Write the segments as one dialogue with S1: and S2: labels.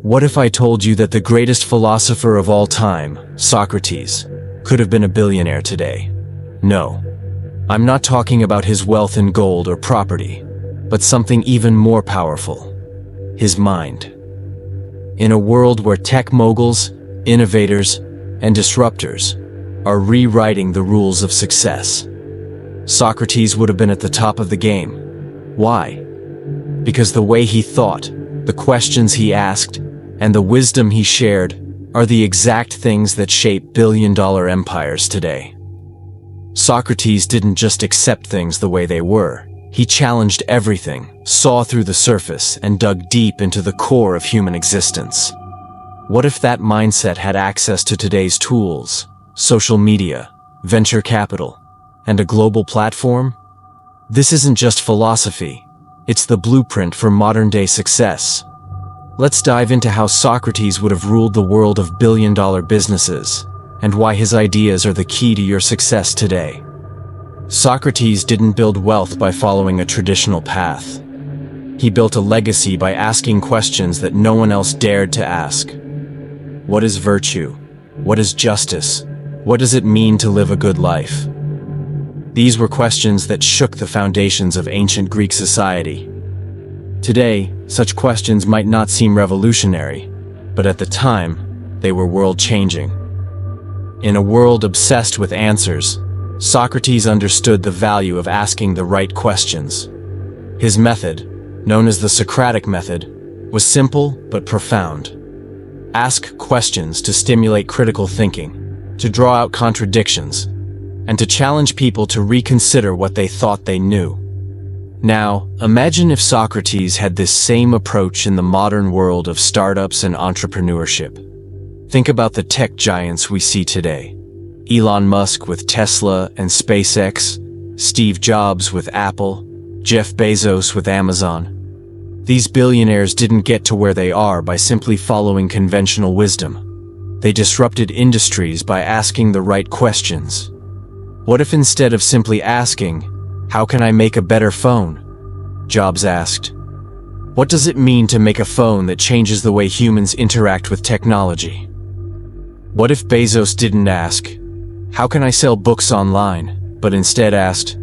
S1: What if I told you that the greatest philosopher of all time, Socrates, could have been a billionaire today? No. I'm not talking about his wealth in gold or property, but something even more powerful: his mind. In a world where tech moguls, innovators, and disruptors are rewriting the rules of success, Socrates would have been at the top of the game. Why? Because the way he thought, the questions he asked, and the wisdom he shared are the exact things that shape billion-dollar empires today. Socrates didn't just accept things the way they were. He challenged everything, saw through the surface, and dug deep into the core of human existence. What if that mindset had access to today's tools, social media, venture capital, and a global platform? This isn't just philosophy. It's the blueprint for modern-day success. Let's dive into how Socrates would have ruled the world of billion-dollar businesses, and why his ideas are the key to your success today. Socrates didn't build wealth by following a traditional path. He built a legacy by asking questions that no one else dared to ask. What is virtue? What is justice? What does it mean to live a good life? These were questions that shook the foundations of ancient Greek society. Today, such questions might not seem revolutionary, but at the time, they were world-changing. In a world obsessed with answers, Socrates understood the value of asking the right questions. His method, known as the Socratic method, was simple but profound. Ask questions to stimulate critical thinking, to draw out contradictions, and to challenge people to reconsider what they thought they knew. Now, imagine if Socrates had this same approach in the modern world of startups and entrepreneurship. Think about the tech giants we see today. Elon Musk with Tesla and SpaceX, Steve Jobs with Apple, Jeff Bezos with Amazon. These billionaires didn't get to where they are by simply following conventional wisdom. They disrupted industries by asking the right questions. What if instead of simply asking, "How can I make a better phone?" Jobs asked, "What does it mean to make a phone that changes the way humans interact with technology?" What if Bezos didn't ask, "How can I sell books online?" but instead asked,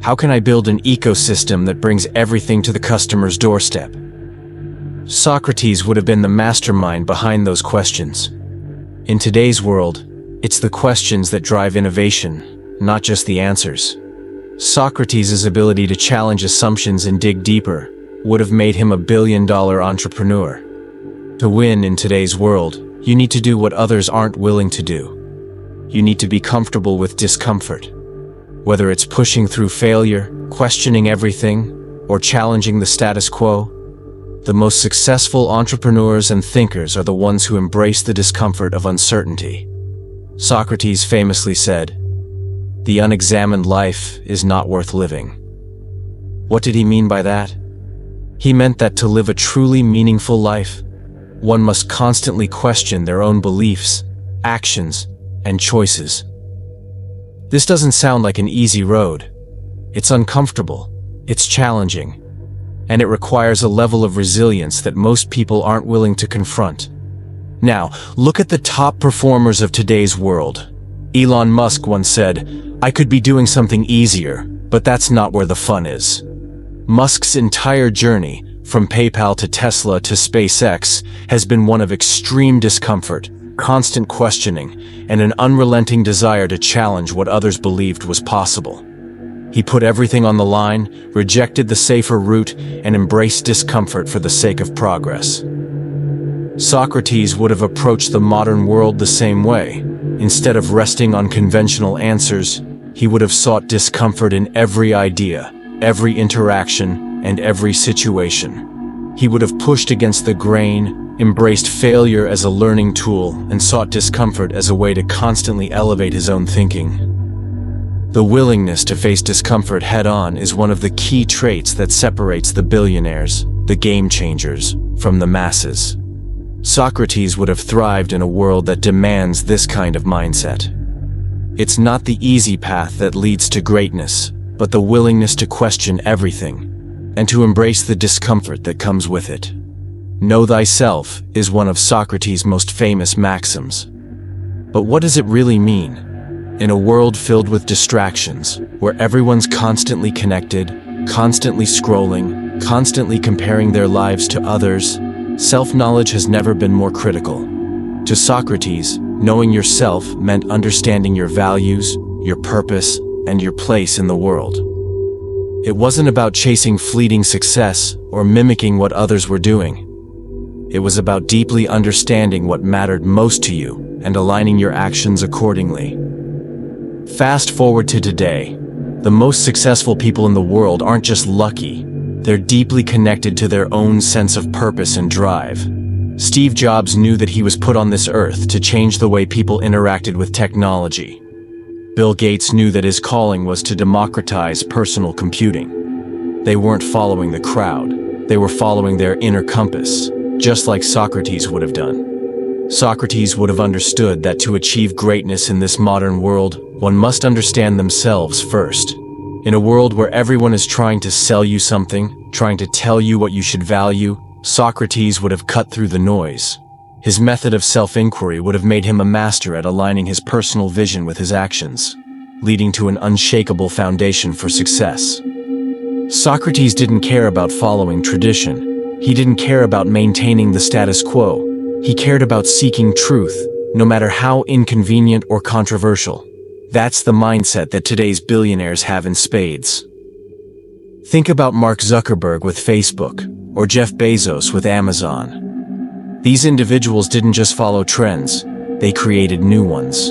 S1: "How can I build an ecosystem that brings everything to the customer's doorstep?" Socrates would have been the mastermind behind those questions. In today's world, it's the questions that drive innovation, not just the answers. Socrates' ability to challenge assumptions and dig deeper would have made him a billion-dollar entrepreneur. To win in today's world, you need to do what others aren't willing to do. You need to be comfortable with discomfort. Whether it's pushing through failure, questioning everything, or challenging the status quo, the most successful entrepreneurs and thinkers are the ones who embrace the discomfort of uncertainty. Socrates famously said, "The unexamined life is not worth living." What did he mean by that? He meant that to live a truly meaningful life, one must constantly question their own beliefs, actions, and choices. This doesn't sound like an easy road. It's uncomfortable, it's challenging, and it requires a level of resilience that most people aren't willing to confront. Now, look at the top performers of today's world. Elon Musk once said, "I could be doing something easier, but that's not where the fun is." Musk's entire journey, from PayPal to Tesla to SpaceX, has been one of extreme discomfort, constant questioning, and an unrelenting desire to challenge what others believed was possible. He put everything on the line, rejected the safer route, and embraced discomfort for the sake of progress. Socrates would have approached the modern world the same way. Instead of resting on conventional answers, he would have sought discomfort in every idea, every interaction, and every situation. He would have pushed against the grain, embraced failure as a learning tool, and sought discomfort as a way to constantly elevate his own thinking. The willingness to face discomfort head-on is one of the key traits that separates the billionaires, the game changers, from the masses. Socrates would have thrived in a world that demands this kind of mindset. It's not the easy path that leads to greatness, but the willingness to question everything, and to embrace the discomfort that comes with it. Know thyself is one of Socrates' most famous maxims. But what does it really mean? In a world filled with distractions, where everyone's constantly connected, constantly scrolling, constantly comparing their lives to others, self-knowledge has never been more critical. To Socrates, knowing yourself meant understanding your values, your purpose, and your place in the world. It wasn't about chasing fleeting success or mimicking what others were doing. It was about deeply understanding what mattered most to you and aligning your actions accordingly. Fast forward to today. The most successful people in the world aren't just lucky, they're deeply connected to their own sense of purpose and drive. Steve Jobs knew that he was put on this earth to change the way people interacted with technology. Bill Gates knew that his calling was to democratize personal computing. They weren't following the crowd, they were following their inner compass, just like Socrates would have done. Socrates would have understood that to achieve greatness in this modern world, one must understand themselves first. In a world where everyone is trying to sell you something, trying to tell you what you should value, Socrates would have cut through the noise. His method of self-inquiry would have made him a master at aligning his personal vision with his actions, leading to an unshakable foundation for success. Socrates didn't care about following tradition. He didn't care about maintaining the status quo. He cared about seeking truth, no matter how inconvenient or controversial. That's the mindset that today's billionaires have in spades. Think about Mark Zuckerberg with Facebook, or Jeff Bezos with Amazon. These individuals didn't just follow trends, they created new ones.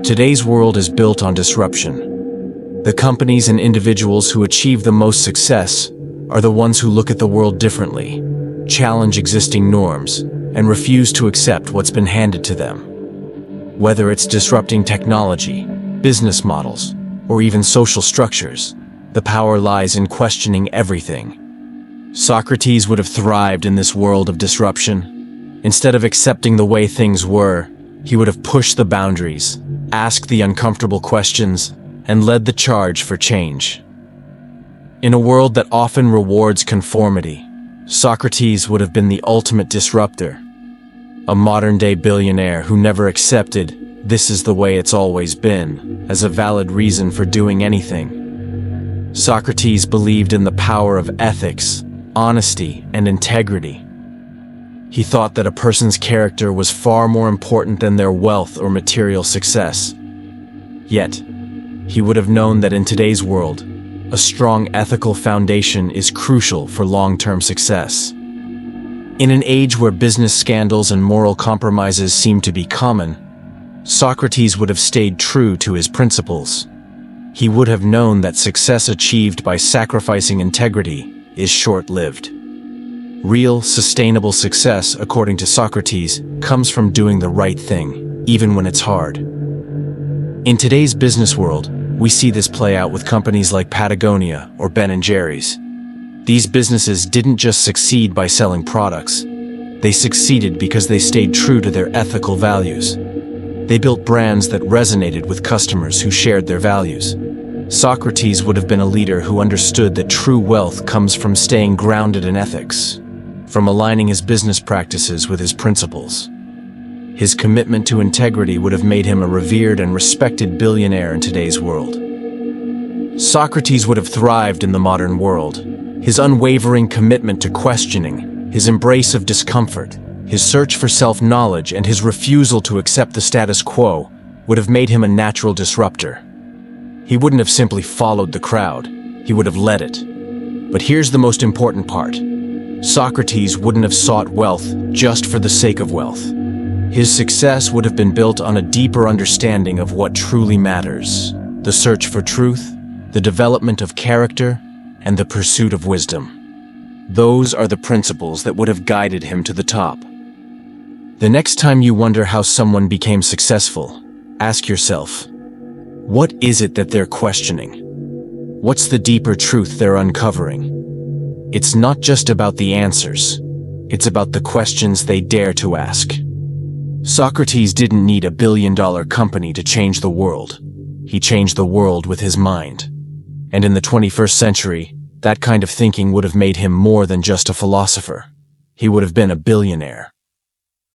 S1: Today's world is built on disruption. The companies and individuals who achieve the most success are the ones who look at the world differently, challenge existing norms, and refuse to accept what's been handed to them. Whether it's disrupting technology, business models, or even social structures, the power lies in questioning everything. Socrates would have thrived in this world of disruption. Instead of accepting the way things were, he would have pushed the boundaries, asked the uncomfortable questions, and led the charge for change. In a world that often rewards conformity, Socrates would have been the ultimate disruptor. A modern-day billionaire who never accepted "this is the way it's always been" as a valid reason for doing anything. Socrates believed in the power of ethics, honesty, and integrity. He thought that a person's character was far more important than their wealth or material success. Yet, he would have known that in today's world, a strong ethical foundation is crucial for long-term success. In an age where business scandals and moral compromises seem to be common, Socrates would have stayed true to his principles. He would have known that success achieved by sacrificing integrity is short-lived. Real, sustainable success, according to Socrates, comes from doing the right thing, even when it's hard. In today's business world, we see this play out with companies like Patagonia or Ben & Jerry's. These businesses didn't just succeed by selling products. They succeeded because they stayed true to their ethical values. They built brands that resonated with customers who shared their values. Socrates would have been a leader who understood that true wealth comes from staying grounded in ethics, from aligning his business practices with his principles. His commitment to integrity would have made him a revered and respected billionaire in today's world. Socrates would have thrived in the modern world. His unwavering commitment to questioning, his embrace of discomfort, his search for self-knowledge, and his refusal to accept the status quo would have made him a natural disruptor. He wouldn't have simply followed the crowd, he would have led it. But here's the most important part. Socrates wouldn't have sought wealth just for the sake of wealth. His success would have been built on a deeper understanding of what truly matters: the search for truth, the development of character, and the pursuit of wisdom. Those are the principles that would have guided him to the top. The next time you wonder how someone became successful, ask yourself, what is it that they're questioning? What's the deeper truth they're uncovering? It's not just about the answers, it's about the questions they dare to ask. Socrates didn't need a billion-dollar company to change the world. He changed the world with his mind. And in the 21st century, that kind of thinking would have made him more than just a philosopher. he would have been a billionaire.